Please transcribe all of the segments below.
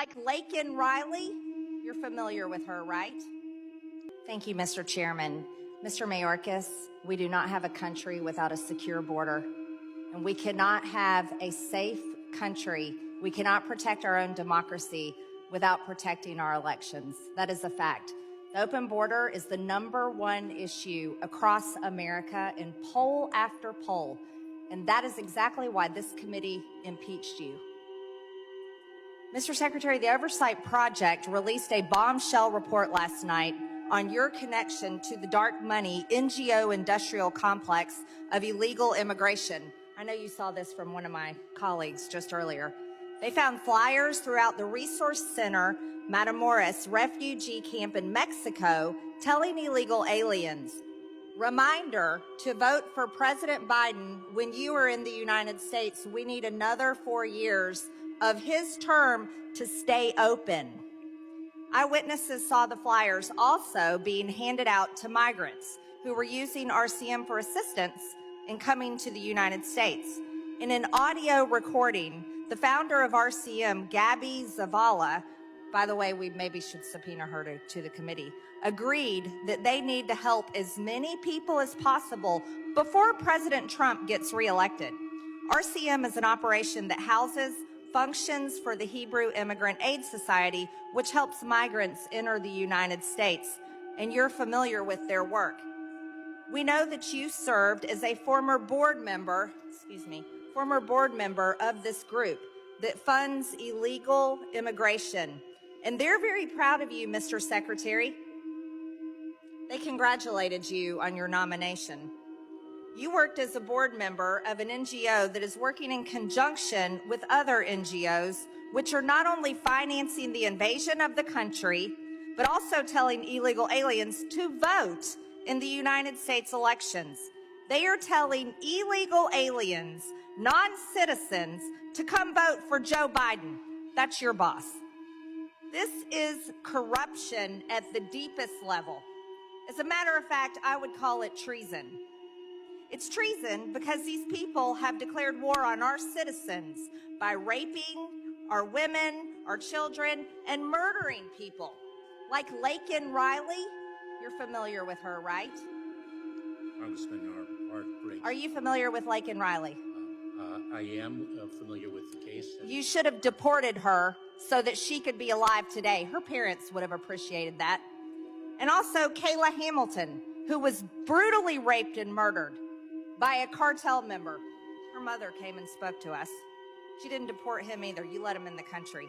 Like Laken Riley, you're familiar with her, right? Thank you, Mr. Chairman. Mr. Mayorkas, we do not have a country without a secure border, and we cannot have a safe country. We cannot protect our own democracy without protecting our elections. That is a fact. The open border is the #1 issue across America in poll after poll, and that is exactly why this committee impeached you. Mr. Secretary, the Oversight Project released a bombshell report last night on your connection to the dark money NGO industrial complex of illegal immigration. I know you saw this from one of my colleagues just earlier. They found flyers throughout the Resource Center Matamoros refugee camp in Mexico telling illegal aliens, reminder to vote for President Biden when you are in the United States. We need another 4 years of his term to stay open. Eyewitnesses saw the flyers also being handed out to migrants who were using RCM for assistance in coming to the United States. In an audio recording, the founder of RCM, Gabby Zavala, by the way, we maybe should subpoena her to the committee, agreed that they need to help as many people as possible before President Trump gets reelected. RCM is an operation that houses functions for the Hebrew Immigrant Aid Society, which helps migrants enter the United States, and you're familiar with their work. We know that you served as a former board member of this group that funds illegal immigration, and they're very proud of you, Mr. Secretary. They congratulated you on your nomination. You worked as a board member of an NGO that is working in conjunction with other NGOs, which are not only financing the invasion of the country, but also telling illegal aliens to vote in the United States elections. They are telling illegal aliens, non-citizens, to come vote for Joe Biden. That's your boss. This is corruption at the deepest level. As a matter of fact, I would call it treason. It's treason because these people have declared war on our citizens by raping our women, our children, and murdering people. Like Laken Riley, you're familiar with her, right? Congressman Marjorie. Are you familiar with Laken Riley? I am familiar with the case. You should have deported her so that she could be alive today. Her parents would have appreciated that. And also Kayla Hamilton, who was brutally raped and murdered by a cartel member. Her mother came and spoke to us. She didn't deport him either. You let him in the country.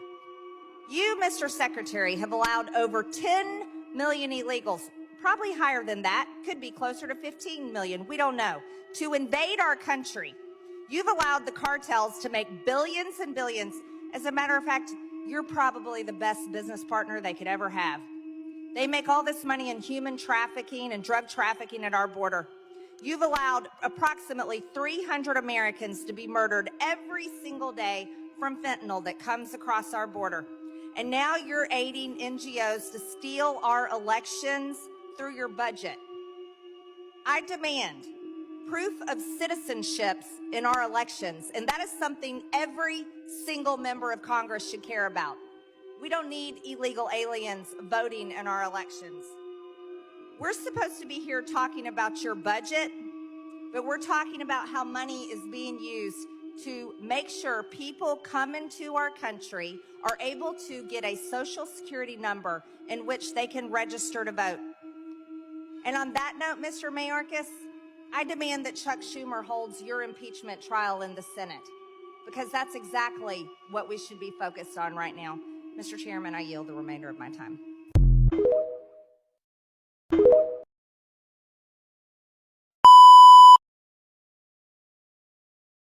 You, Mr. Secretary, have allowed over 10 million illegals, probably higher than that, could be closer to 15 million, we don't know, to invade our country. You've allowed the cartels to make billions and billions. As a matter of fact, you're probably the best business partner they could ever have. They make all this money in human trafficking and drug trafficking at our border. You've allowed approximately 300 Americans to be murdered every single day from fentanyl that comes across our border. And now you're aiding NGOs to steal our elections through your budget. I demand proof of citizenships in our elections, and that is something every single member of Congress should care about. We don't need illegal aliens voting in our elections. We're supposed to be here talking about your budget, but we're talking about how money is being used to make sure people come into our country are able to get a social security number in which they can register to vote. And on that note, Mr. Mayorkas, I demand that Chuck Schumer holds your impeachment trial in the Senate, because that's exactly what we should be focused on right now. Mr. Chairman, I yield the remainder of my time.